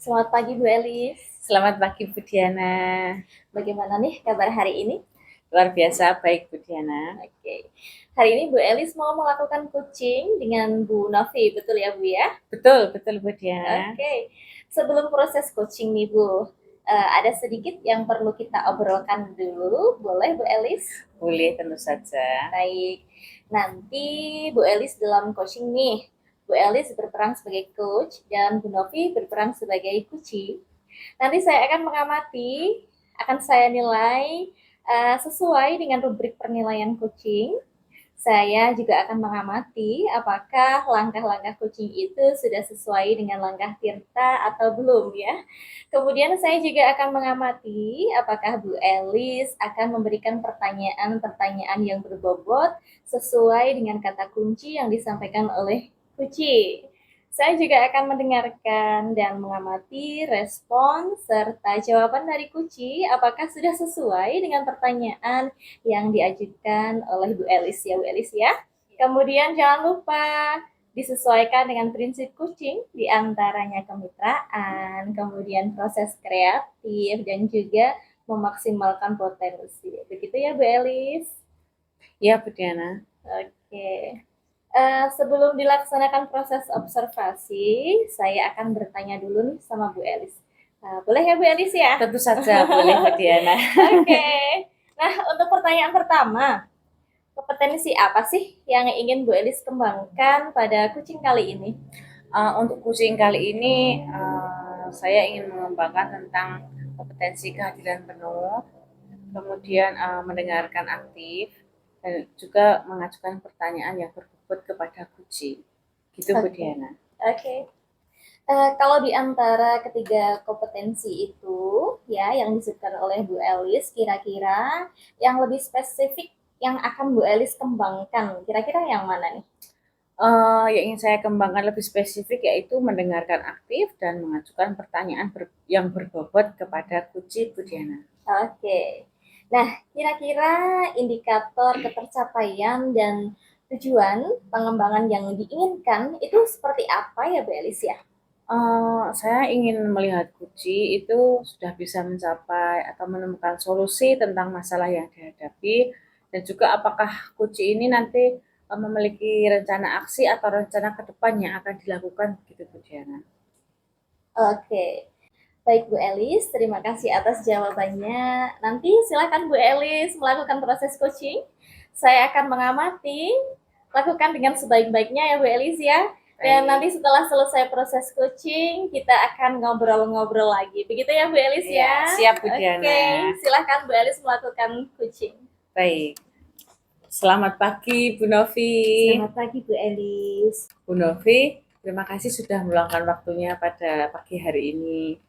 Selamat pagi Bu Elis. Selamat pagi Bu Diana. Bagaimana nih kabar hari ini? Luar biasa baik Bu Diana. Oke. Hari ini Bu Elis mau melakukan coaching dengan Bu Novi, betul ya Bu ya? Betul, betul Bu Diana. Oke. Sebelum proses coaching nih Bu, ada sedikit yang perlu kita obrolkan dulu, boleh Bu Elis? Boleh tentu saja. Baik. Nanti Bu Elis dalam coaching nih, Bu Elis berperan sebagai coach dan Bu Novi berperan sebagai coachee. Nanti saya akan mengamati, akan saya nilai sesuai dengan rubrik penilaian coaching. Saya juga akan mengamati apakah langkah-langkah coaching itu sudah sesuai dengan langkah Tirta atau belum ya. Kemudian saya juga akan mengamati apakah Bu Elis akan memberikan pertanyaan-pertanyaan yang berbobot sesuai dengan kata kunci yang disampaikan oleh Kuci. Saya juga akan mendengarkan dan mengamati respon serta jawaban dari Kuci apakah sudah sesuai dengan pertanyaan yang diajukan oleh Bu Elis ya Bu Elis ya. Kemudian jangan lupa disesuaikan dengan prinsip coaching diantaranya kemitraan, kemudian proses kreatif dan juga memaksimalkan potensi. Begitu ya Bu Elis. Ya Bu Diana. Oke. Sebelum dilaksanakan proses observasi, saya akan bertanya dulu nih sama Bu Elis. Boleh ya Bu Elis ya? Tentu saja boleh Bu Diana. Oke. Nah, untuk pertanyaan pertama, kompetensi apa sih yang ingin Bu Elis kembangkan pada kucing kali ini? Untuk kucing kali ini saya ingin mengembangkan tentang kompetensi kehadiran penuh, kemudian mendengarkan aktif, dan juga mengajukan pertanyaan yang berbobot kepada kucing. Gitu Bu Diana. Oke. Kalau di antara ketiga kompetensi itu, ya, yang disebutkan oleh Bu Elis, kira-kira yang lebih spesifik yang akan Bu Elis kembangkan, kira-kira yang mana nih? Yang ingin saya kembangkan lebih spesifik yaitu mendengarkan aktif dan mengajukan pertanyaan yang berbobot kepada kucing Bu Diana. Oke. Nah, kira-kira indikator ketercapaian dan tujuan pengembangan yang diinginkan itu seperti apa ya Bu Elis ya? Saya ingin melihat Guci itu sudah bisa mencapai atau menemukan solusi tentang masalah yang dihadapi, dan juga apakah Guci ini nanti memiliki rencana aksi atau rencana ke depan yang akan dilakukan gitu Bu Diana. Oke. Baik Bu Elis, terima kasih atas jawabannya. Nanti silakan Bu Elis melakukan proses coaching. Saya akan mengamati, lakukan dengan sebaik-baiknya ya Bu Elis ya. Dan nanti setelah selesai proses coaching, kita akan ngobrol-ngobrol lagi. Begitu ya Bu Elis ya? Siap Bu Diana. Oke, silakan Bu Elis melakukan coaching. Baik. Selamat pagi Bu Novi. Selamat pagi Bu Elis. Bu Novi, terima kasih sudah meluangkan waktunya pada pagi hari ini.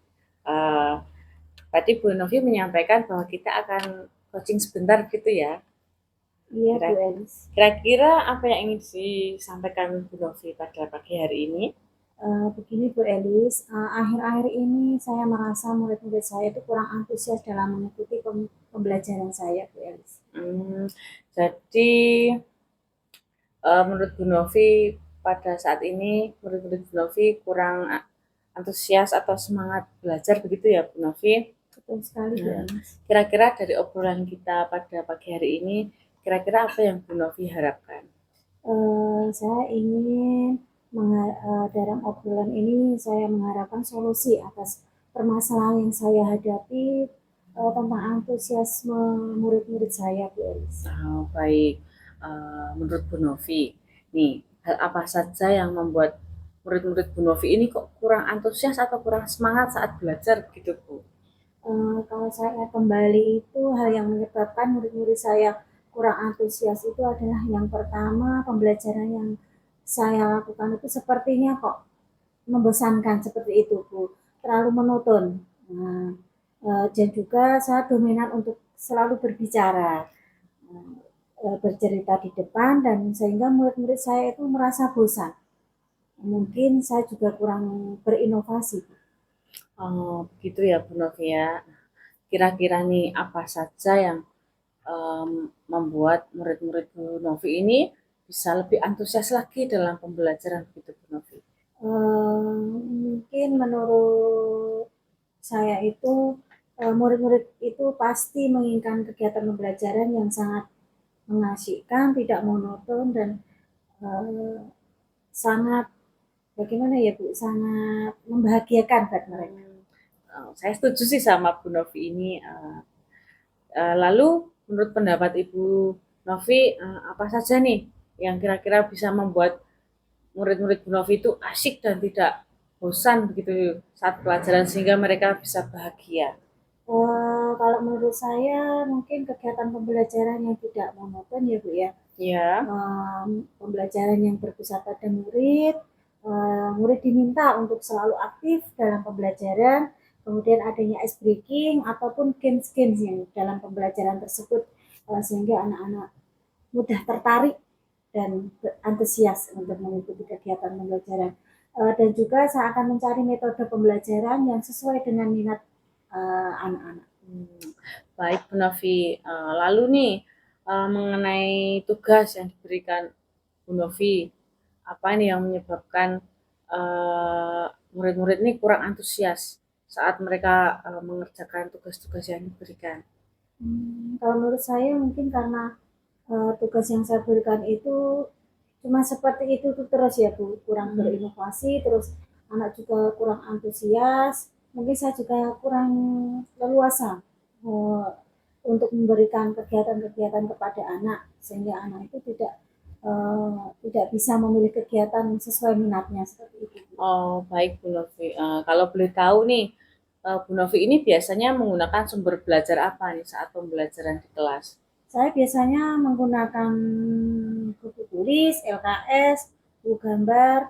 Tadi Bu Novi menyampaikan bahwa kita akan coaching sebentar gitu ya. Iya Bu Elis. Kira-kira apa yang ingin disampaikan Bu Novi pada pagi hari ini? Begini Bu Elis, akhir-akhir ini saya merasa murid-murid saya itu kurang antusias dalam mengikuti pembelajaran saya Bu Elis. Jadi menurut Bu Novi pada saat ini murid-murid Bu Novi kurang antusias atau semangat belajar begitu ya Bu Novi? Betul sekali Bu Elis. Kira-kira dari obrolan kita pada pagi hari ini, kira-kira apa yang Bu Novi harapkan? Saya ingin dalam obrolan ini saya mengharapkan solusi atas permasalahan yang saya hadapi tentang antusiasme murid-murid saya Bu Elis. Baik, menurut Bu Novi, nih hal apa saja yang membuat murid-murid Bu Novi ini kok kurang antusias atau kurang semangat saat belajar gitu Bu? Kalau saya kembali itu hal yang menyebabkan murid-murid saya kurang antusias itu adalah yang pertama pembelajaran yang saya lakukan itu sepertinya kok membosankan seperti itu Bu, terlalu monoton. Nah, dan juga saya dominan untuk selalu berbicara, bercerita di depan, dan sehingga murid-murid saya itu merasa bosan. Mungkin saya juga kurang berinovasi. Begitu ya Bu Novi ya. Kira-kira nih apa saja yang membuat murid-murid Bu Novi ini bisa lebih antusias lagi dalam pembelajaran begitu Bu Novi? Mungkin menurut saya itu murid-murid itu pasti menginginkan kegiatan pembelajaran yang sangat mengasyikkan, tidak monoton dan eh, sangat bagaimana ya Bu, sangat membahagiakan buat mereka. Saya setuju sih sama Bu Novi ini. Lalu menurut pendapat Ibu Novi, apa saja nih yang kira-kira bisa membuat murid-murid Bu Novi itu asyik dan tidak bosan begitu saat pelajaran sehingga mereka bisa bahagia? Kalau menurut saya mungkin kegiatan pembelajaran yang tidak monoton ya Bu ya. Ya. Pembelajaran yang berpusat pada murid, murid diminta untuk selalu aktif dalam pembelajaran, kemudian adanya ice breaking ataupun games-games yang dalam pembelajaran tersebut sehingga anak-anak mudah tertarik dan antusias untuk mengikuti kegiatan pembelajaran. Dan juga saya akan mencari metode pembelajaran yang sesuai dengan minat anak-anak. Baik Bu Novi. Lalu nih mengenai tugas yang diberikan Bu Novi, apa nih yang menyebabkan murid-murid ini kurang antusias saat mereka mengerjakan tugas-tugas yang diberikan? Kalau menurut saya mungkin karena tugas yang saya berikan itu cuma seperti itu tuh terus ya Bu, kurang berinovasi, terus anak juga kurang antusias, mungkin saya juga kurang leluasa uh, untuk memberikan kegiatan-kegiatan kepada anak sehingga anak itu tidak bisa memilih kegiatan sesuai minatnya seperti itu. Oh, baik Bu Novi. Kalau boleh tahu nih, Bu Novi ini biasanya menggunakan sumber belajar apa nih saat pembelajaran di kelas? Saya biasanya menggunakan buku tulis, LKS, buku gambar,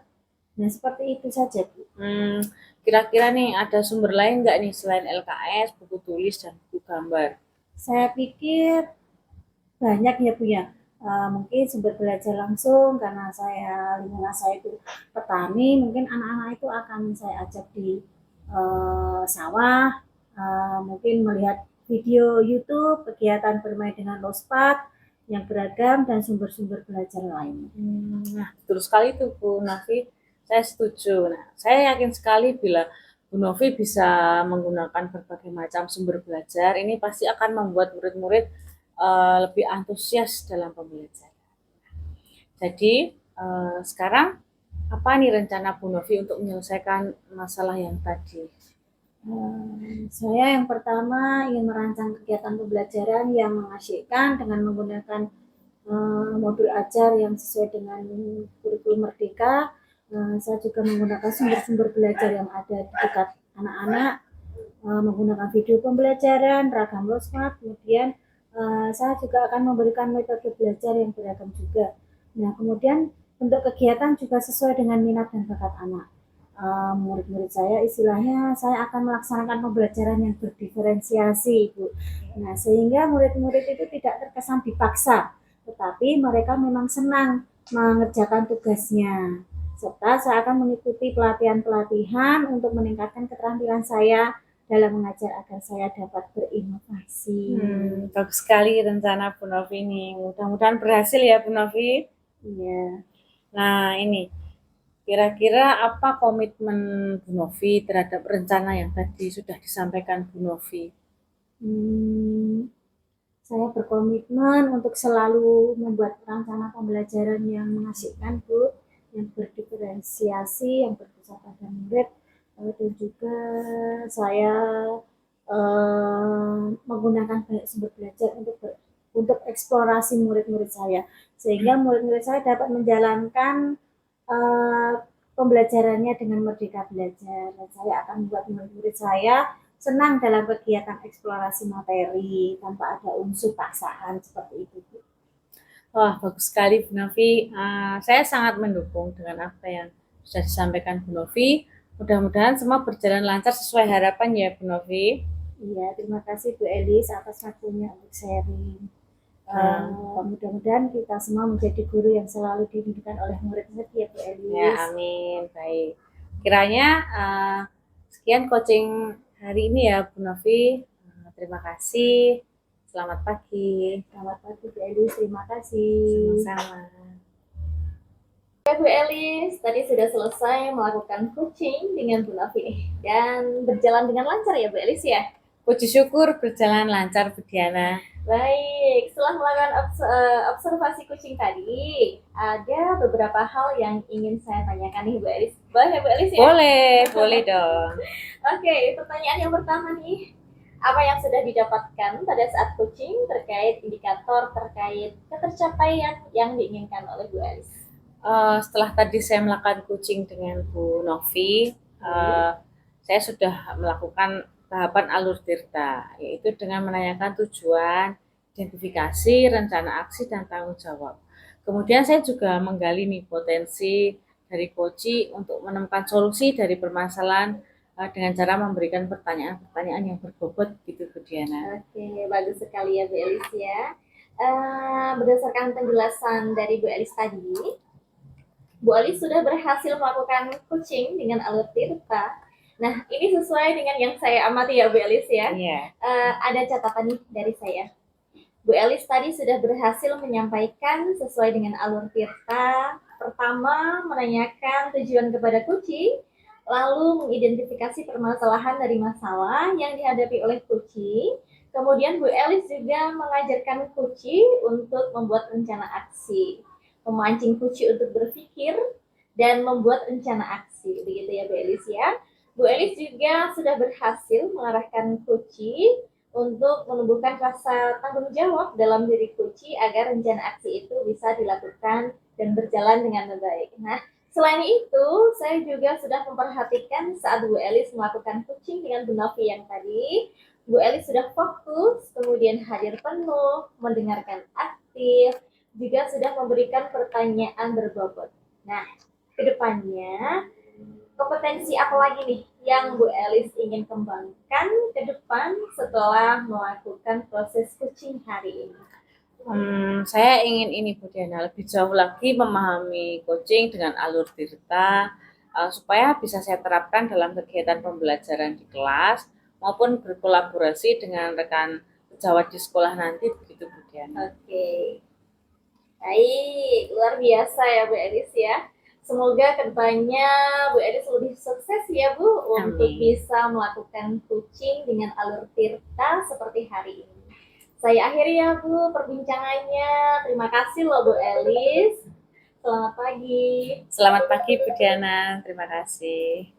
nah seperti itu saja Bu. Kira-kira nih ada sumber lain nggak nih selain LKS, buku tulis, dan buku gambar? Saya pikir banyak ya Bu ya. Mungkin sumber belajar langsung karena lingkungan saya itu petani, mungkin anak-anak itu akan saya ajak di sawah, mungkin melihat video YouTube, kegiatan bermain dengan lospat yang beragam dan sumber-sumber belajar lain. Nah, betul sekali tuh Bu Novi. Saya setuju. Nah, saya yakin sekali bila Bu Novi bisa menggunakan berbagai macam sumber belajar, ini pasti akan membuat murid-murid lebih antusias dalam pembelajaran. Jadi, sekarang apa nih rencana Bu Novi untuk menyelesaikan masalah yang tadi? Saya yang pertama ingin merancang kegiatan pembelajaran yang mengasyikkan dengan menggunakan modul ajar yang sesuai dengan kurikulum Merdeka. Saya juga menggunakan sumber-sumber belajar yang ada di dekat anak-anak, menggunakan video pembelajaran, ragam losmat, kemudian saya juga akan memberikan metode belajar yang beragam juga. Nah, kemudian untuk kegiatan juga sesuai dengan minat dan bakat anak. Murid-murid saya istilahnya saya akan melaksanakan pembelajaran yang berdiferensiasi Ibu. Nah, sehingga murid-murid itu tidak terkesan dipaksa, tetapi mereka memang senang mengerjakan tugasnya. Serta saya akan mengikuti pelatihan-pelatihan untuk meningkatkan keterampilan saya dalam mengajar agar saya dapat berinovasi. Bagus sekali rencana Bu Novi ini. Mudah-mudahan berhasil ya Bu Novi. Iya. Nah, ini kira-kira apa komitmen Bu Novi terhadap rencana yang tadi sudah disampaikan Bu Novi? Saya berkomitmen untuk selalu membuat rencana pembelajaran yang mengasyikkan, Bu, yang berdiferensiasi, yang berpusat pada murid, dan juga saya menggunakan banyak sumber belajar untuk eksplorasi murid-murid saya, sehingga murid-murid saya dapat menjalankan eh, pembelajarannya dengan merdeka belajar. Dan saya akan membuat murid-murid saya senang dalam kegiatan eksplorasi materi tanpa ada unsur paksaan seperti itu. Wah, bagus sekali Bu Novi. Saya sangat mendukung dengan apa yang sudah disampaikan Bu Novi. Mudah-mudahan semua berjalan lancar sesuai harapan ya Bu Novi. Iya, terima kasih Bu Elis atas waktunya untuk sharing. Mudah-mudahan kita semua menjadi guru yang selalu dididik oleh murid-murid ya Bu Elis. Ya, amin. Baik. Kiranya sekian coaching hari ini ya Bu Novi. Terima kasih. Selamat pagi. Selamat pagi Bu Elis, terima kasih. Sama-sama. Bu Elis, tadi sudah selesai melakukan coaching dengan Bu Novi nih. Dan berjalan dengan lancar ya Bu Elis ya? Puji syukur berjalan lancar, Bu Diana. Baik, setelah melakukan observasi kucing tadi, ada beberapa hal yang ingin saya tanyakan nih Bu Elis. Boleh ya Bu Elis ya? Boleh dong. Oke, pertanyaan yang pertama nih. Apa yang sudah didapatkan pada saat coaching terkait indikator terkait ketercapaian yang diinginkan oleh Bu Elis? Setelah tadi saya melakukan coaching dengan Bu Novi, saya sudah melakukan tahapan alur tirta, yaitu dengan menanyakan tujuan, identifikasi, rencana aksi, dan tanggung jawab. Kemudian saya juga menggali nih potensi dari coach untuk menemukan solusi dari permasalahan dengan cara memberikan pertanyaan-pertanyaan yang berbobot gitu, Bu Diana. Oke, bagus sekali ya Bu Elis ya. Berdasarkan penjelasan dari Bu Elis tadi, Bu Elis sudah berhasil melakukan coaching dengan alur tirta. Nah, ini sesuai dengan yang saya amati ya Bu Elis ya. Iya. Ada catatan nih dari saya. Bu Elis tadi sudah berhasil menyampaikan sesuai dengan alur tirta. Pertama, menanyakan tujuan kepada kucing, lalu mengidentifikasi permasalahan dari masalah yang dihadapi oleh kucing. Kemudian Bu Elis juga mengajarkan kucing untuk membuat rencana aksi, memancing kucing untuk berpikir dan membuat rencana aksi. Begitu ya Bu Elis ya. Bu Elis juga sudah berhasil mengarahkan kucing untuk menumbuhkan rasa tanggung jawab dalam diri kucing agar rencana aksi itu bisa dilakukan dan berjalan dengan baik. Nah, selain itu, saya juga sudah memperhatikan saat Bu Elis melakukan coaching dengan Bu Novi yang tadi, Bu Elis sudah fokus, kemudian hadir penuh, mendengarkan aktif, juga sudah memberikan pertanyaan berbobot. Nah, kedepannya kompetensi apa lagi nih yang Bu Elis ingin kembangkan ke depan setelah melakukan proses coaching hari ini? Saya ingin ini Bu Diana, lebih jauh lagi memahami coaching dengan alur tirta supaya bisa saya terapkan dalam kegiatan pembelajaran di kelas maupun berkolaborasi dengan rekan sejawat di sekolah nanti begitu Bu Diana. Oke, baik, luar biasa ya Bu Elis ya. Semoga kedepannya Bu Elis lebih sukses ya Bu untuk Amin. bisa melakukan coaching dengan alur tirta seperti hari ini. Saya akhiri ya Bu perbincangannya. Terima kasih loh Bu Elis. Selamat pagi. Selamat pagi Bu Diana, terima kasih.